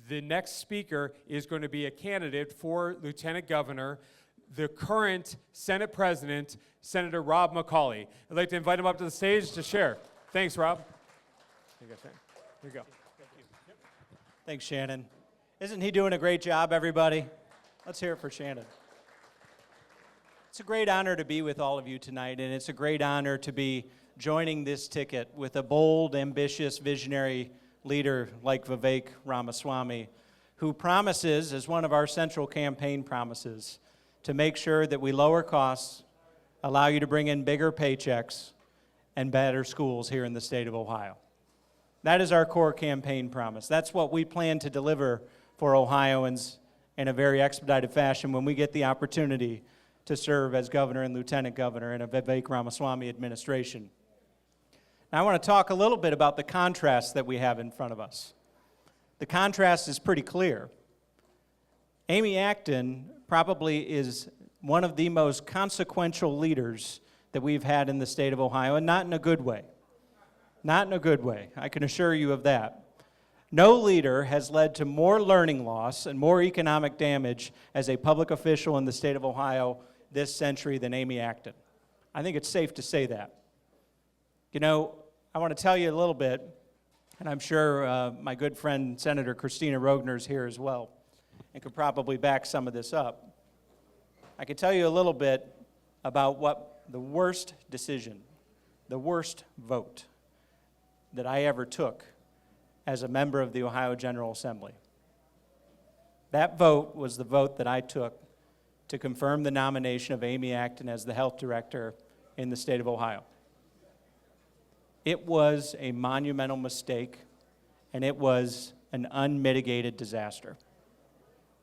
The next speaker is going to be a candidate for Lieutenant Governor, the current Senate President, Senator Rob McColley. I'd like to invite him up to the stage to share. Thanks, Rob. Here you go. Thanks, Shannon. Isn't he doing a great job, everybody? Let's hear it for Shannon. It's a great honor to be with all of you tonight, and it's a great honor to be joining this ticket with a bold, ambitious, visionary leader like Vivek Ramaswamy, who promises, as one of our central campaign promises, to make sure that we lower costs, allow you to bring in bigger paychecks, and better schools here in the state of Ohio. That is our core campaign promise. That's what we plan to deliver for Ohioans in a very expedited fashion when we get the opportunity to serve as governor and lieutenant governor in a Vivek Ramaswamy administration. Now, I want to talk a little bit about the contrast that we have in front of us. The contrast is pretty clear. Amy Acton probably is one of the most consequential leaders that we've had in the state of Ohio, and not in a good way. Not in a good way, I can assure you of that. No leader has led to more learning loss and more economic damage as a public official in the state of Ohio this century than Amy Acton. I think it's safe to say that. You know, I want to tell you a little bit, and I'm sure my good friend Senator Christina Rogner is here as well, and could probably back some of this up. I can tell you a little bit about what the worst decision, the worst vote that I ever took as a member of the Ohio General Assembly. That vote was the vote that I took to confirm the nomination of Amy Acton as the health director in the state of Ohio. It was a monumental mistake, and it was an unmitigated disaster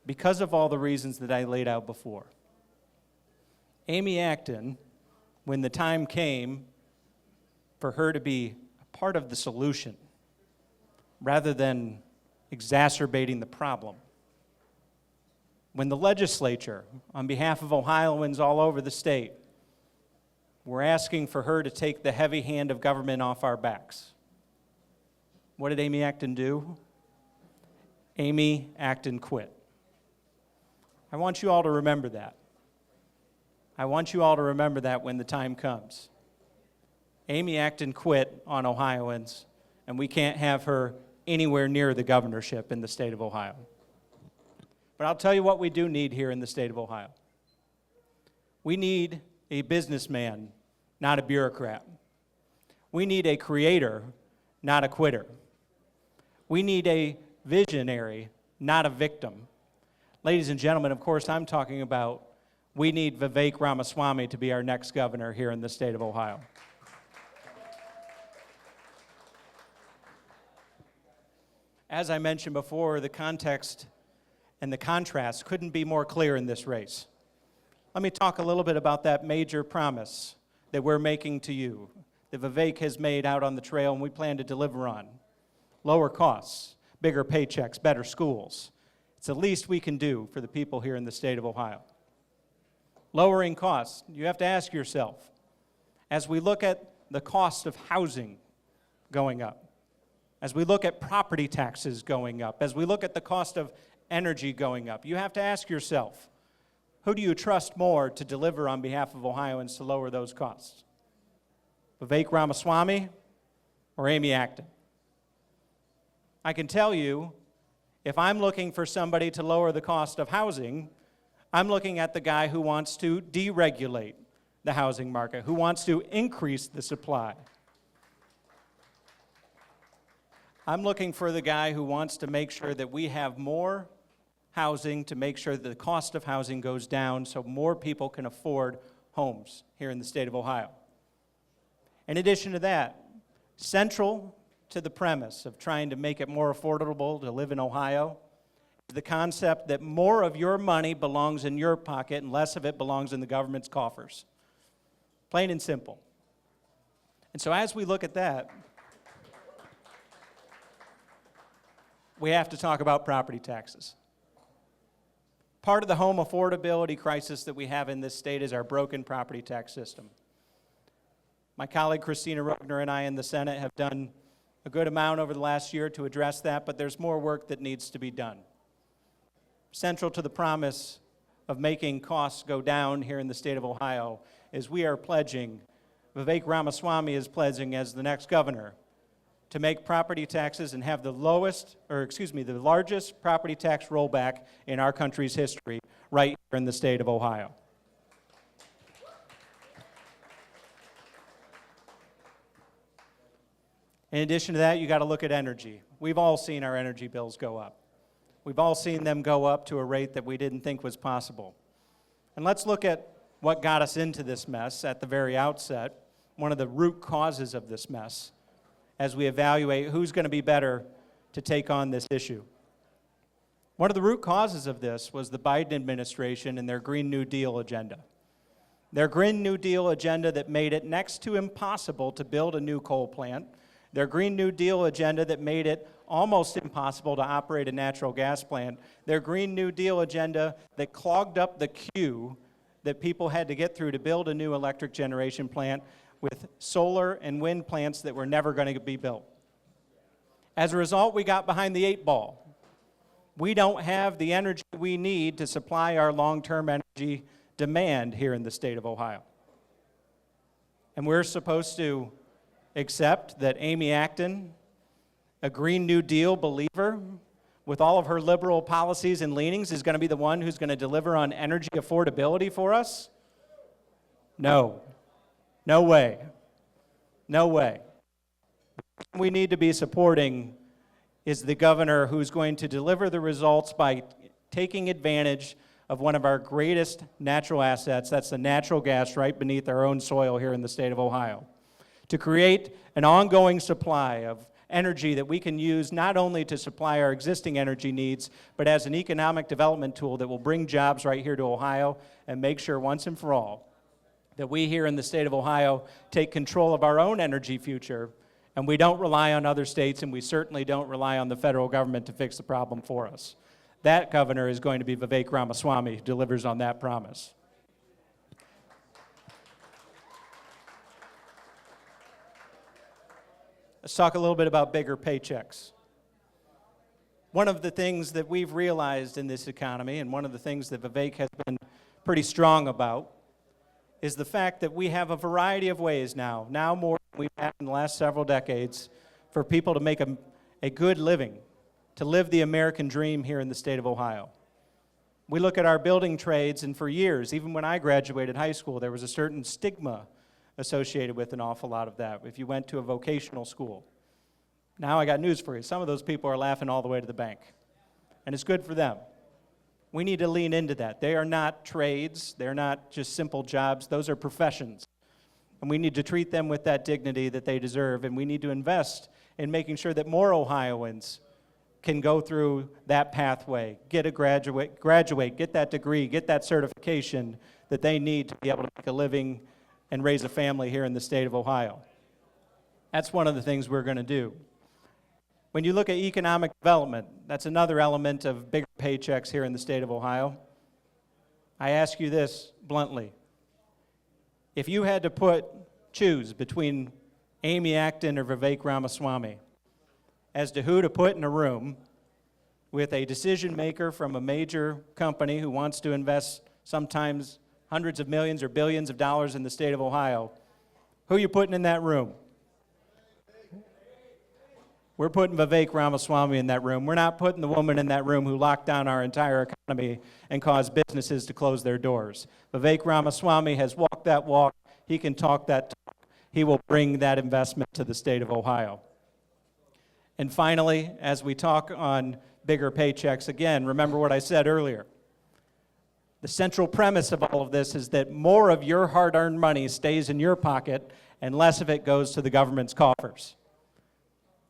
because of all the reasons that I laid out before. Amy Acton, when the time came for her to be part of the solution rather than exacerbating the problem, when the legislature, on behalf of Ohioans all over the state, were asking for her to take the heavy hand of government off our backs, what did Amy Acton do? Amy Acton quit. I want you all to remember that. I want you all to remember that when the time comes. Amy Acton quit on Ohioans, and we can't have her anywhere near the governorship in the state of Ohio. But I'll tell you what we do need here in the state of Ohio. We need a businessman, not a bureaucrat. We need a creator, not a quitter. We need a visionary, not a victim. Ladies and gentlemen, of course, I'm talking about we need Vivek Ramaswamy to be our next governor here in the state of Ohio. As I mentioned before, the context and the contrast couldn't be more clear in this race. Let me talk a little bit about that major promise that we're making to you, that Vivek has made out on the trail and we plan to deliver on. Lower costs, bigger paychecks, better schools. It's the least we can do for the people here in the state of Ohio. Lowering costs, you have to ask yourself, as we look at the cost of housing going up, as we look at property taxes going up, as we look at the cost of energy going up, you have to ask yourself, who do you trust more to deliver on behalf of Ohioans to lower those costs? Vivek Ramaswamy or Amy Acton? I can tell you, if I'm looking for somebody to lower the cost of housing, I'm looking at the guy who wants to deregulate the housing market, who wants to increase the supply. I'm looking for the guy who wants to make sure that we have more housing, to make sure that the cost of housing goes down so more people can afford homes here in the state of Ohio. In addition to that, central to the premise of trying to make it more affordable to live in Ohio is the concept that more of your money belongs in your pocket and less of it belongs in the government's coffers. Plain and simple. And so as we look at that, we have to talk about property taxes. Part of the home affordability crisis that we have in this state is our broken property tax system. My colleague Christina Rogner and I in the Senate have done a good amount over the last year to address that, but there's more work that needs to be done. Central to the promise of making costs go down here in the state of Ohio is we are pledging, Vivek Ramaswamy is pledging as the next governor, to make property taxes and have the largest property tax rollback in our country's history right here in the state of Ohio. In addition to that, you got to look at energy. We've all seen our energy bills go up. We've all seen them go up to a rate that we didn't think was possible. And let's look at what got us into this mess at the very outset, one of the root causes of this mess, as we evaluate who's going to be better to take on this issue. One of the root causes of this was the Biden administration and their Green New Deal agenda. Their Green New Deal agenda that made it next to impossible to build a new coal plant. Their Green New Deal agenda that made it almost impossible to operate a natural gas plant. Their Green New Deal agenda that clogged up the queue that people had to get through to build a new electric generation plant with solar and wind plants that were never going to be built. As a result, we got behind the 8 ball. We don't have the energy we need to supply our long-term energy demand here in the state of Ohio. And we're supposed to accept that Amy Acton, a Green New Deal believer, with all of her liberal policies and leanings, is going to be the one who's going to deliver on energy affordability for us? No. No way. No way. What we need to be supporting is the governor who's going to deliver the results by taking advantage of one of our greatest natural assets, that's the natural gas right beneath our own soil here in the state of Ohio, to create an ongoing supply of energy that we can use not only to supply our existing energy needs, but as an economic development tool that will bring jobs right here to Ohio and make sure once and for all that we here in the state of Ohio take control of our own energy future, and we don't rely on other states, and we certainly don't rely on the federal government to fix the problem for us. That governor is going to be Vivek Ramaswamy, who delivers on that promise. Let's talk a little bit about bigger paychecks. One of the things that we've realized in this economy, and one of the things that Vivek has been pretty strong about, is the fact that we have a variety of ways now more than we've had in the last several decades, for people to make a good living, to live the American dream here in the state of Ohio. We look at our building trades, and for years, even when I graduated high school, there was a certain stigma associated with an awful lot of that if you went to a vocational school. Now I got news for you. Some of those people are laughing all the way to the bank, and it's good for them. We need to lean into that. They are not trades. They're not just simple jobs. Those are professions, and we need to treat them with that dignity that they deserve, and we need to invest in making sure that more Ohioans can go through that pathway, get a graduate, get that degree, get that certification that they need to be able to make a living and raise a family here in the state of Ohio. That's one of the things we're going to do. When you look at economic development, that's another element of bigger paychecks here in the state of Ohio. I ask you this bluntly. If you had to choose between Amy Acton or Vivek Ramaswamy as to who to put in a room with a decision maker from a major company who wants to invest sometimes hundreds of millions or billions of dollars in the state of Ohio, who are you putting in that room? We're putting Vivek Ramaswamy in that room. We're not putting the woman in that room who locked down our entire economy and caused businesses to close their doors. Vivek Ramaswamy has walked that walk. He can talk that talk. He will bring that investment to the state of Ohio. And finally, as we talk on bigger paychecks, again, remember what I said earlier. The central premise of all of this is that more of your hard-earned money stays in your pocket and less of it goes to the government's coffers.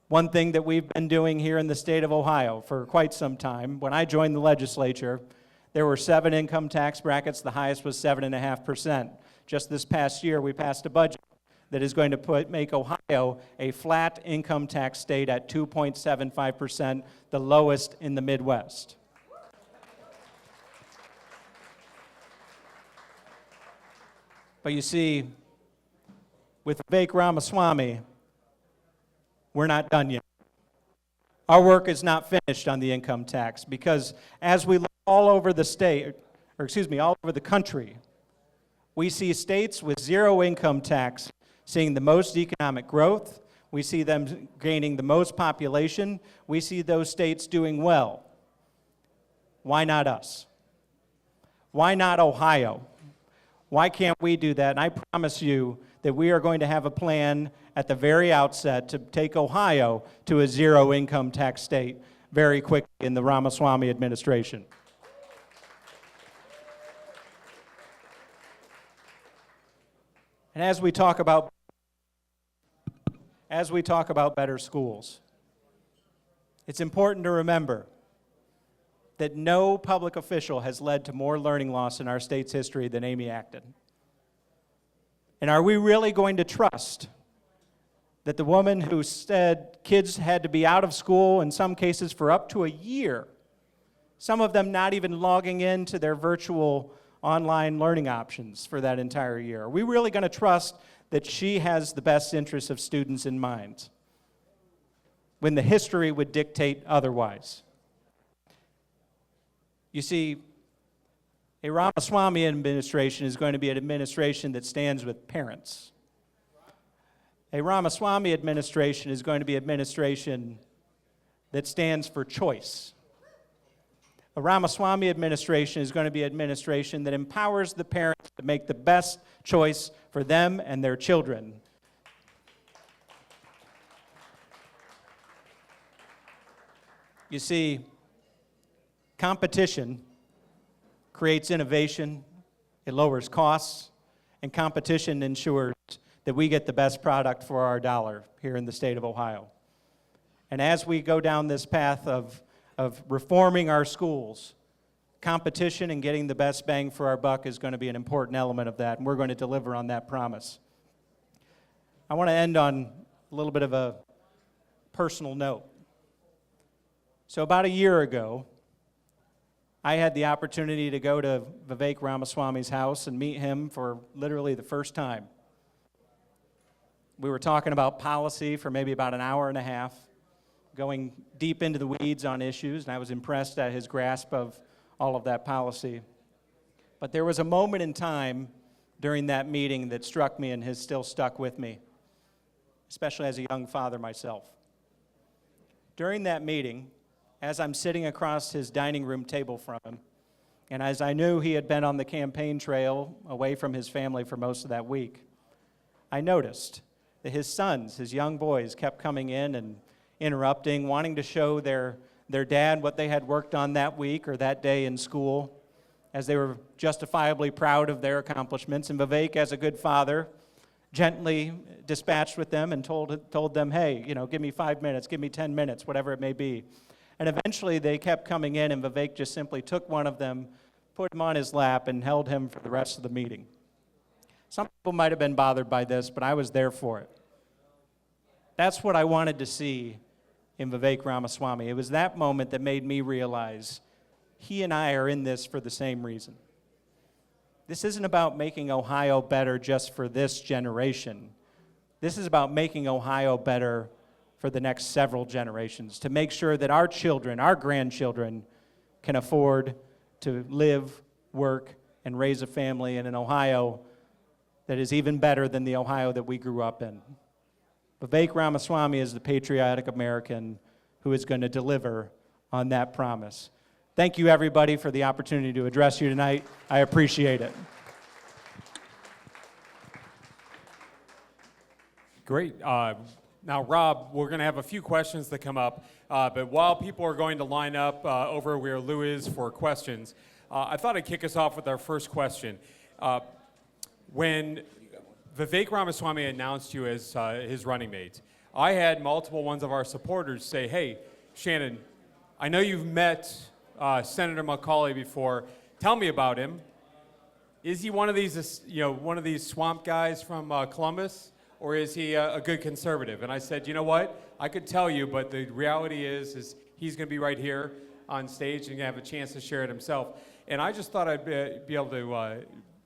One thing that we've been doing here in the state of Ohio for quite some time, when I joined the legislature, there were 7 income tax brackets. The highest was 7.5%. Just this past year, we passed a budget that is going to make Ohio a flat income tax state at 2.75%, the lowest in the Midwest. But you see, with Vivek Ramaswamy, we're not done yet. Our work is not finished on the income tax because as we look all over the state, all over the country, we see states with zero income tax seeing the most economic growth. We see them gaining the most population. We see those states doing well. Why not us? Why not Ohio? Why can't we do that? And I promise you that we are going to have a plan at the very outset to take Ohio to a zero income tax state very quickly in the Ramaswamy administration. And as we talk about better schools, it's important to remember that no public official has led to more learning loss in our state's history than Amy Acton. And are we really going to trust that the woman who said kids had to be out of school in some cases for up to a year, some of them not even logging into their virtual online learning options for that entire year? Are we really going to trust that she has the best interests of students in mind when the history would dictate otherwise? You see, a Ramaswamy administration is going to be an administration that stands with parents. A Ramaswamy administration is going to be an administration that stands for choice. A Ramaswamy administration is going to be an administration that empowers the parents to make the best choice for them and their children. You see, competition creates innovation, it lowers costs, and competition ensures that we get the best product for our dollar here in the state of Ohio. And as we go down this path of reforming our schools, competition and getting the best bang for our buck is going to be an important element of that, and we're going to deliver on that promise. I want to end on a little bit of a personal note. So about a year ago, I had the opportunity to go to Vivek Ramaswamy's house and meet him for literally the first time. We were talking about policy for maybe about an hour and a half, going deep into the weeds on issues, and I was impressed at his grasp of all of that policy. But there was a moment in time during that meeting that struck me and has still stuck with me, especially as a young father myself. During that meeting, as I'm sitting across his dining room table from him, and as I knew he had been on the campaign trail away from his family for most of that week, I noticed that his sons, his young boys, kept coming in and interrupting, wanting to show their dad what they had worked on that week or that day in school, as they were justifiably proud of their accomplishments. And Vivek, as a good father, gently dispatched with them and told them, hey, give me 5 minutes, give me 10 minutes, whatever it may be. And eventually they kept coming in, and Vivek just simply took one of them, put him on his lap, and held him for the rest of the meeting. Some people might have been bothered by this, but I was there for it. That's what I wanted to see in Vivek Ramaswamy. It was that moment that made me realize he and I are in this for the same reason. This isn't about making Ohio better just for this generation. This is about making Ohio better for the next several generations, to make sure that our children, our grandchildren, can afford to live, work, and raise a family in an Ohio that is even better than the Ohio that we grew up in. Vivek Ramaswamy is the patriotic American who is going to deliver on that promise. Thank you, everybody, for the opportunity to address you tonight. I appreciate it. Great. Now, Rob, we're going to have a few questions that come up, but while people are going to line up over where Lou is for questions, I thought I'd kick us off with our first question. When Vivek Ramaswamy announced you as his running mate, I had multiple ones of our supporters say, hey, Shannon, I know you've met Senator McColley before. Tell me about him. Is he one of these swamp guys from Columbus? Or is he a good conservative? And I said, you know what? I could tell you, but the reality is he's going to be right here on stage and have a chance to share it himself. And I just thought I'd be able to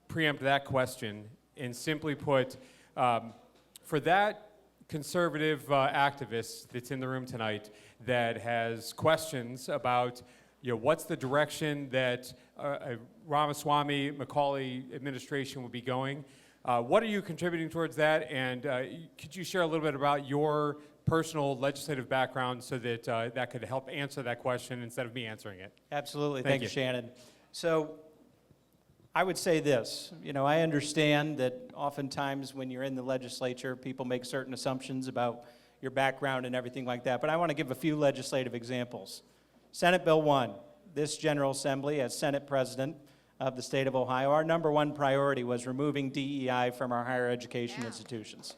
preempt that question and simply put, for that conservative activist that's in the room tonight that has questions about, what's the direction that Ramaswamy, McColley administration will be going. What are you contributing towards that? And could you share a little bit about your personal legislative background so that that could help answer that question instead of me answering it? Absolutely. Thank Thank you, you. Shannon. So I would say this. I understand that oftentimes when you're in the legislature, people make certain assumptions about your background and everything like that. But I want to give a few legislative examples. Senate Bill 1, this General Assembly, as Senate President of the state of Ohio, our number one priority was removing DEI from our higher education institutions.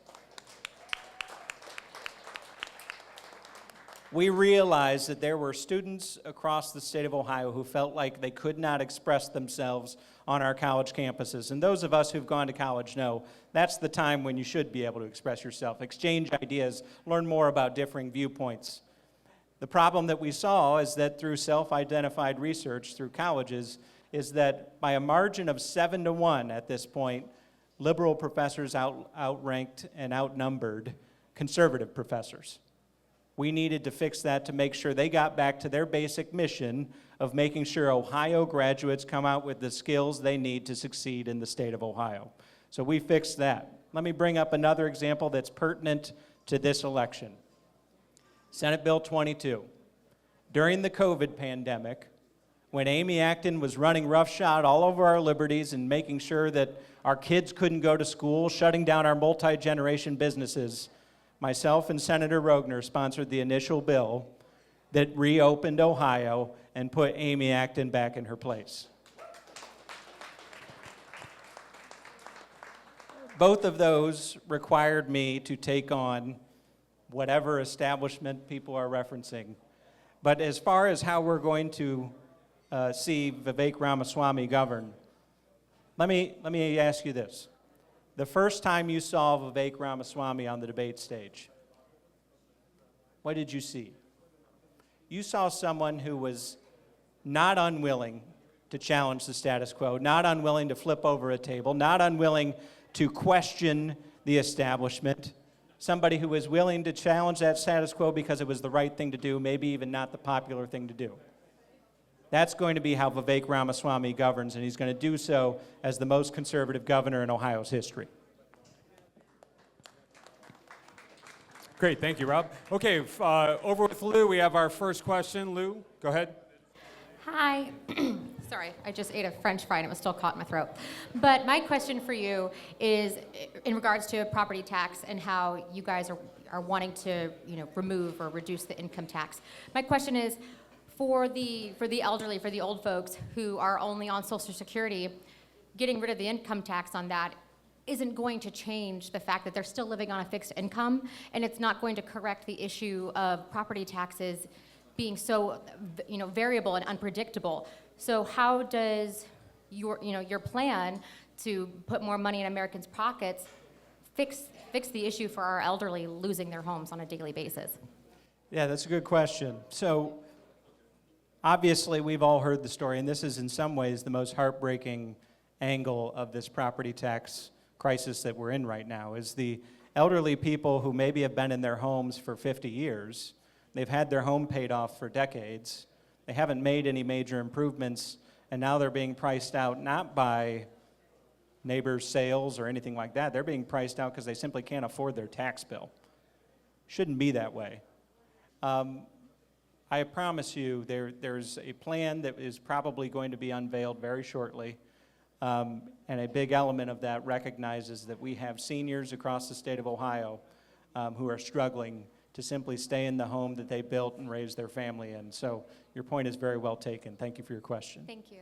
We realized that there were students across the state of Ohio who felt like they could not express themselves on our college campuses. And those of us who've gone to college know that's the time when you should be able to express yourself, exchange ideas, learn more about differing viewpoints. The problem that we saw is that through self-identified research through colleges is that by a margin of 7-1 at this point, liberal professors outranked and outnumbered conservative professors. We needed to fix that to make sure they got back to their basic mission of making sure Ohio graduates come out with the skills they need to succeed in the state of Ohio. So we fixed that. Let me bring up another example that's pertinent to this election. Senate Bill 22. During the COVID pandemic, when Amy Acton was running roughshod all over our liberties and making sure that our kids couldn't go to school, shutting down our multi-generation businesses, myself and Senator Rogner sponsored the initial bill that reopened Ohio and put Amy Acton back in her place. Both of those required me to take on whatever establishment people are referencing. But as far as how we're going to see Vivek Ramaswamy govern, let me ask you this. The first time you saw Vivek Ramaswamy on the debate stage, what did you see? You saw someone who was not unwilling to challenge the status quo, not unwilling to flip over a table, not unwilling to question the establishment, somebody who was willing to challenge that status quo because it was the right thing to do, maybe even not the popular thing to do. That's going to be how Vivek Ramaswamy governs, and he's going to do so as the most conservative governor in Ohio's history. Great, thank you, Rob. Okay, over with Lou, we have our first question. Lou, go ahead. Hi. Sorry, I just ate a French fry and it was still caught in my throat. But my question for you is in regards to property tax and how you guys are wanting to, remove or reduce the income tax. My question is, for the elderly, for the old folks who are only on Social Security, getting rid of the income tax on that isn't going to change the fact that they're still living on a fixed income, and it's not going to correct the issue of property taxes being so, variable and unpredictable. So how does your plan to put more money in Americans' pockets fix the issue for our elderly losing their homes on a daily basis? Yeah, that's a good question. So obviously, we've all heard the story, and this is in some ways the most heartbreaking angle of this property tax crisis that we're in right now, is the elderly people who maybe have been in their homes for 50 years. They've had their home paid off for decades. They haven't made any major improvements, and now they're being priced out not by neighbors' sales or anything like that. They're being priced out because they simply can't afford their tax bill. Shouldn't be that way. I promise you there's a plan that is probably going to be unveiled very shortly, and a big element of that recognizes that we have seniors across the state of Ohio who are struggling to simply stay in the home that they built and raised their family in. So your point is very well taken. Thank you for your question. Thank you.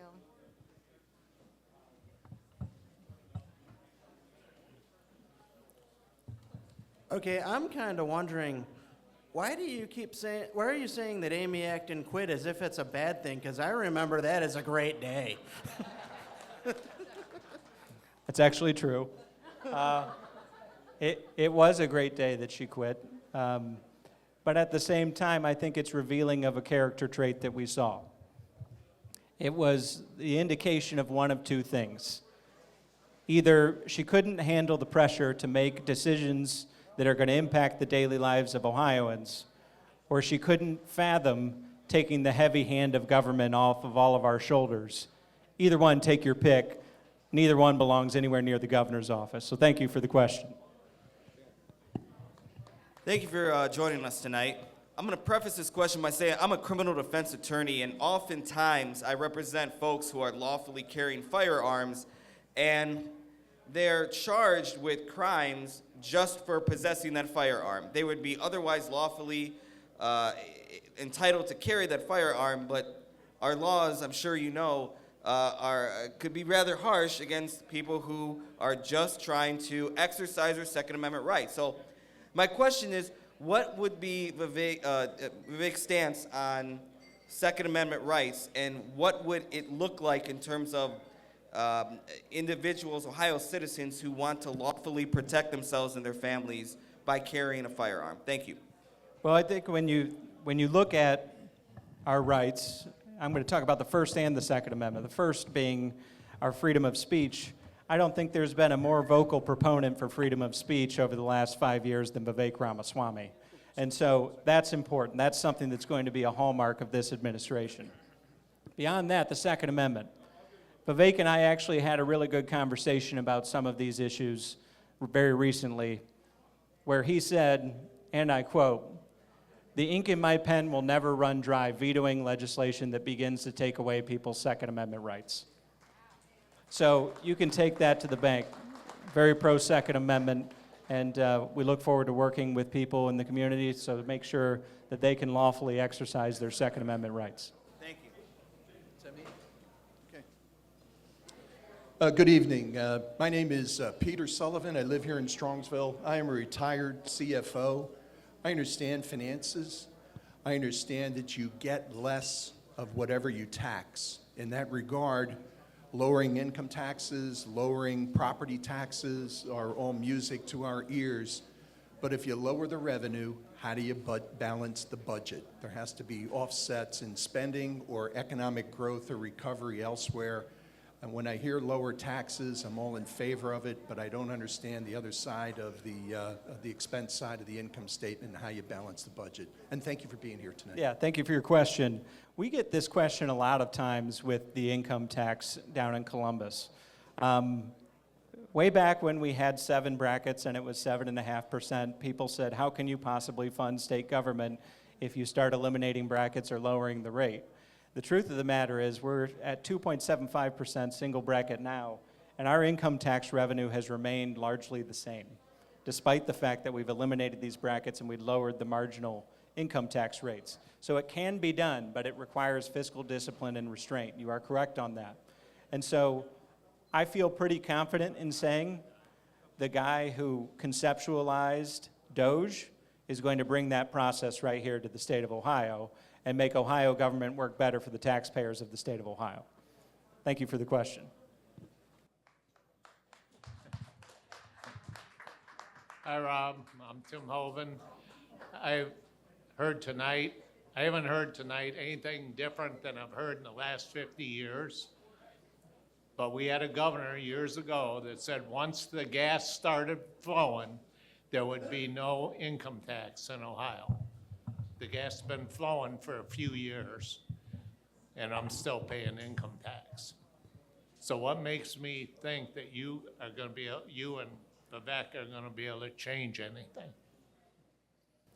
Okay, I'm kind of wondering, why are you saying that Amy Acton quit as if it's a bad thing? Because I remember that as a great day. That's actually true. It was a great day that she quit. But at the same time, I think it's revealing of a character trait that we saw. It was the indication of one of two things. Either she couldn't handle the pressure to make decisions that are going to impact the daily lives of Ohioans, or she couldn't fathom taking the heavy hand of government off of all of our shoulders. Either one, take your pick. Neither one belongs anywhere near the governor's office. So thank you for the question. Thank you for joining us tonight. I'm going to preface this question by saying I'm a criminal defense attorney, and oftentimes I represent folks who are lawfully carrying firearms, and they're charged with crimes just for possessing that firearm. They would be otherwise lawfully entitled to carry that firearm, but our laws, I'm sure you know, could be rather harsh against people who are just trying to exercise their Second Amendment rights. So my question is, what would be Vivek's stance on Second Amendment rights, and what would it look like in terms of individuals, Ohio citizens, who want to lawfully protect themselves and their families by carrying a firearm? Thank you. Well, I think when you look at our rights, I'm going to talk about the First and the Second Amendment. The first being our freedom of speech. I don't think there's been a more vocal proponent for freedom of speech over the last 5 years than Vivek Ramaswamy. And so that's important. That's something that's going to be a hallmark of this administration. Beyond that, the Second Amendment. Vivek and I actually had a really good conversation about some of these issues very recently, where he said, and I quote, "The ink in my pen will never run dry vetoing legislation that begins to take away people's Second Amendment rights." So you can take that to the bank. Very pro-Second Amendment, and we look forward to working with people in the community so to make sure that they can lawfully exercise their Second Amendment rights. Thank you. Is that me? Okay. Good evening. My name is Peter Sullivan. I live here in Strongsville. I am a retired CFO. I understand finances. I understand that you get less of whatever you tax. In that regard, lowering income taxes, lowering property taxes are all music to our ears. But if you lower the revenue, how do you balance the budget? There has to be offsets in spending or economic growth or recovery elsewhere. And when I hear lower taxes, I'm all in favor of it, but I don't understand the other side of the expense side of the income statement and how you balance the budget. And thank you for being here tonight. Yeah, thank you for your question. We get this question a lot of times with the income tax down in Columbus. Way back when we had 7 brackets and it was 7.5%, people said, how can you possibly fund state government if you start eliminating brackets or lowering the rate? The truth of the matter is we're at 2.75% single bracket now, and our income tax revenue has remained largely the same, despite the fact that we've eliminated these brackets and we lowered the marginal income tax rates. So it can be done, but it requires fiscal discipline and restraint. You are correct on that. And so I feel pretty confident in saying the guy who conceptualized DOGE is going to bring that process right here to the state of Ohio and make Ohio government work better for the taxpayers of the state of Ohio. Thank you for the question. Hi, Rob. I'm Tim Hoven. I haven't heard tonight anything different than I've heard in the last 50 years. But we had a governor years ago that said once the gas started flowing, there would be no income tax in Ohio. The gas has been flowing for a few years, and I'm still paying income tax. So what makes me think that you and Vivek are going to be able to change anything?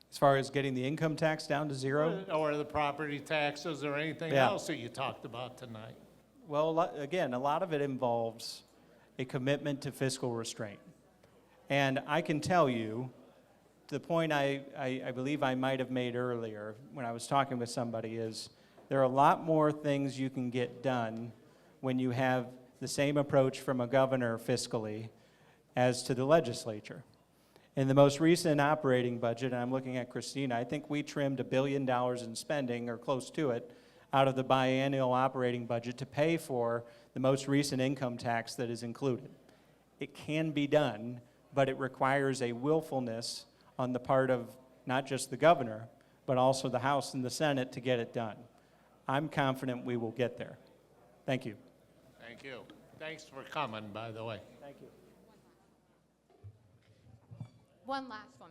As far as getting the income tax down to zero? Or the property taxes or anything Yeah. else that you talked about tonight? Well, again, a lot of it involves a commitment to fiscal restraint. And I can tell you, the point I believe I might have made earlier when I was talking with somebody is there are a lot more things you can get done when you have the same approach from a governor fiscally as to the legislature. In the most recent operating budget, and I'm looking at Christina, I think we trimmed $1 billion in spending, or close to it, out of the biennial operating budget to pay for the most recent income tax that is included. It can be done, but it requires a willfulness on the part of not just the governor, but also the House and the Senate to get it done. I'm confident we will get there. Thank you. Thank you. Thanks for coming, by the way. Thank you. One last one.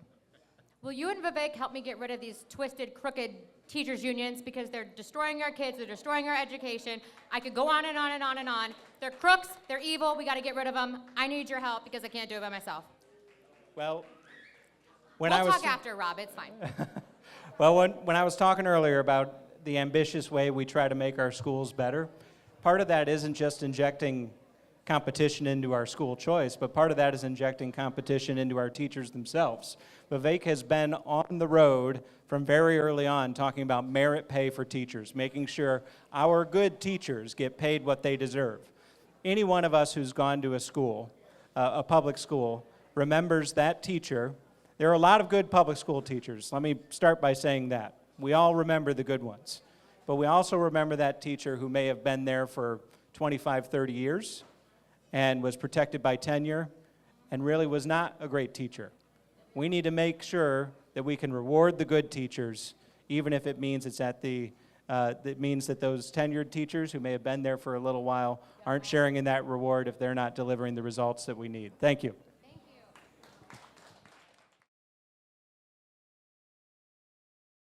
Will you and Vivek help me get rid of these twisted, crooked teachers' unions because they're destroying our kids, they're destroying our education. I could go on and on and on and on. They're crooks, they're evil, we got to get rid of them. I need your help because I can't do it by myself. Well, We'll talk after, Rob, it's fine. Well, when I was talking earlier about the ambitious way we try to make our schools better, part of that isn't just injecting competition into our school choice, but part of that is injecting competition into our teachers themselves. Vivek has been on the road from very early on talking about merit pay for teachers, making sure our good teachers get paid what they deserve. Any one of us who's gone to a school, a public school, remembers that teacher. There are a lot of good public school teachers. Let me start by saying that. We all remember the good ones. But we also remember that teacher who may have been there for 25, 30 years and was protected by tenure and really was not a great teacher. We need to make sure that we can reward the good teachers, even if it means it's at the, that means that those tenured teachers who may have been there for a little while aren't sharing in that reward if they're not delivering the results that we need. Thank you.